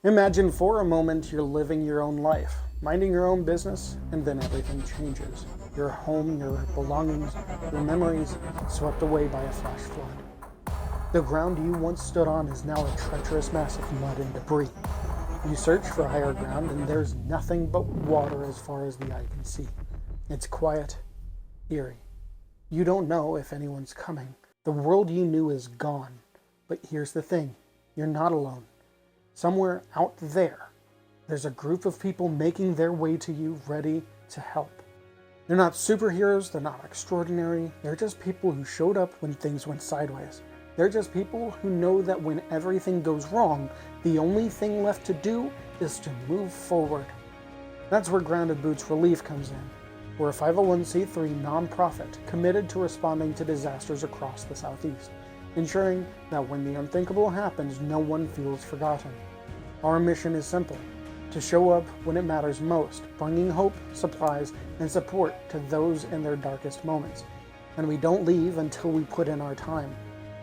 Imagine for a moment you're living your own life, minding your own business, and then everything changes. Your home, your belongings, your memories swept away by a flash flood. The ground you once stood on is now a treacherous mess of mud and debris. You search for higher ground and there's nothing but water as far as the eye can see. It's quiet, eerie. You don't know if anyone's coming. The world you knew is gone. But here's the thing, you're not alone. Somewhere out there, there's a group of people making their way to you, ready to help. They're not superheroes, they're not extraordinary, they're just people who showed up when things went sideways. They're just people who know that when everything goes wrong, the only thing left to do is to move forward. That's where Grounded Boots Relief comes in. We're a 501c3 nonprofit committed to responding to disasters across the Southeast, ensuring that when the unthinkable happens, no one feels forgotten. Our mission is simple: to show up when it matters most, bringing hope, supplies, and support to those in their darkest moments. And we don't leave until we put in our time.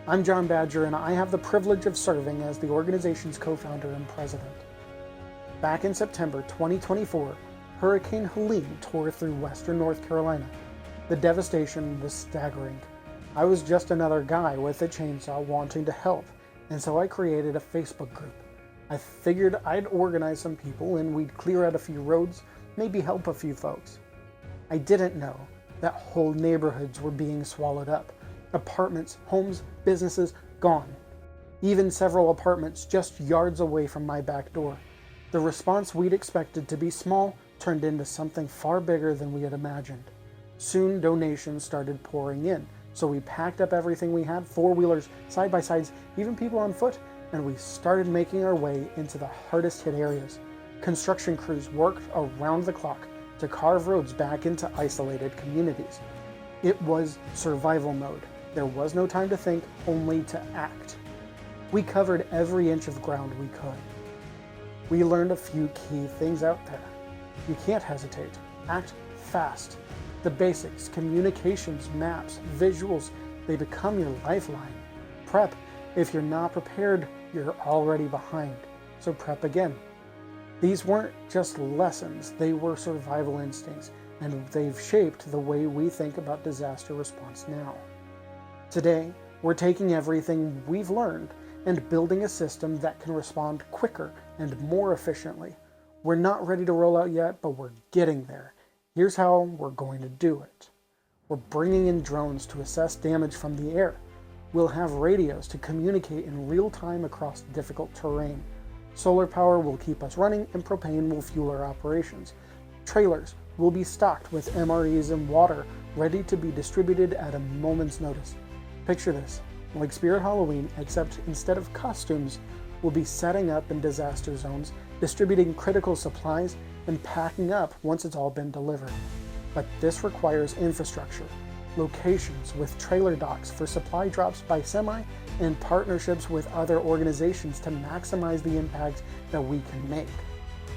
I'm John Badger, and I have the privilege of serving as the organization's co-founder and president. Back in September 2024, Hurricane Helene tore through western North Carolina. The devastation was staggering. I was just another guy with a chainsaw wanting to help, and so I created a Facebook group. I figured I'd organize some people and we'd clear out a few roads, maybe help a few folks. I didn't know that whole neighborhoods were being swallowed up. Apartments, homes, businesses, gone. Even several apartments just yards away from my back door. The response we'd expected to be small turned into something far bigger than we had imagined. Soon donations started pouring in, so we packed up everything we had, four-wheelers, side-by-sides, even people on foot, and we started making our way into the hardest hit areas. Construction crews worked around the clock to carve roads back into isolated communities. It was survival mode. There was no time to think, only to act. We covered every inch of ground we could. We learned a few key things out there. You can't hesitate. Act fast. The basics, communications, maps, visuals, they become your lifeline. Prep. If you're not prepared, you're already behind. So prep again. These weren't just lessons, they were survival instincts, and they've shaped the way we think about disaster response now. Today, we're taking everything we've learned and building a system that can respond quicker and more efficiently. We're not ready to roll out yet, but we're getting there. Here's how we're going to do it. We're bringing in drones to assess damage from the air. We'll have radios to communicate in real time across difficult terrain. Solar power will keep us running, and propane will fuel our operations. Trailers will be stocked with MREs and water, ready to be distributed at a moment's notice. Picture this, like Spirit Halloween, except instead of costumes, we'll be setting up in disaster zones, distributing critical supplies, and packing up once it's all been delivered. But this requires infrastructure, locations with trailer docks for supply drops by semi, and partnerships with other organizations to maximize the impact that we can make.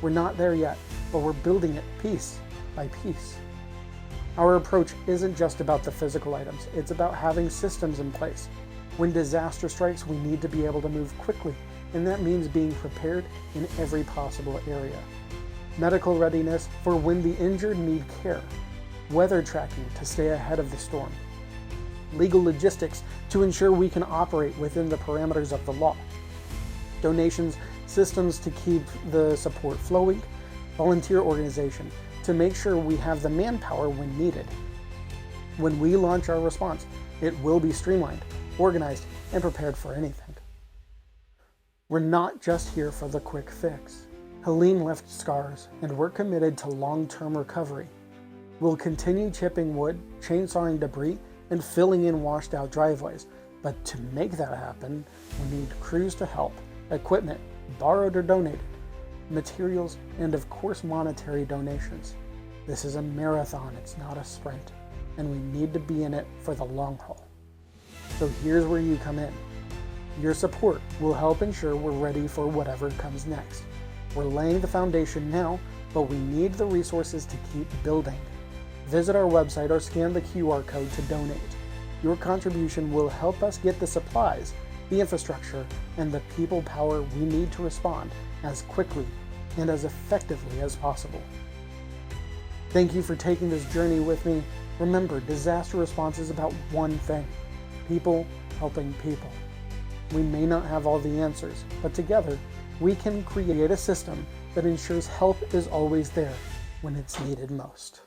We're not there yet, but we're building it piece by piece. Our approach isn't just about the physical items, it's about having systems in place. When disaster strikes, we need to be able to move quickly, and that means being prepared in every possible area. Medical readiness for when the injured need care. Weather tracking to stay ahead of the storm. Legal logistics to ensure we can operate within the parameters of the law. Donations, systems to keep the support flowing. Volunteer organization to make sure we have the manpower when needed. When we launch our response, it will be streamlined, organized, and prepared for anything. We're not just here for the quick fix. Helene left scars, and we're committed to long-term recovery. We'll continue chipping wood, chainsawing debris, and filling in washed-out driveways. But to make that happen, we need crews to help, equipment, borrowed or donated, materials, and of course monetary donations. This is a marathon, it's not a sprint, and we need to be in it for the long haul. So here's where you come in. Your support will help ensure we're ready for whatever comes next. We're laying the foundation now, but we need the resources to keep building. Visit our website or scan the QR code to donate. Your contribution will help us get the supplies the infrastructure, and the people power we need to respond as quickly and as effectively as possible. Thank you for taking this journey with me. Remember, disaster response is about one thing: people helping people. We may not have all the answers, but together we can create a system that ensures help is always there when it's needed most.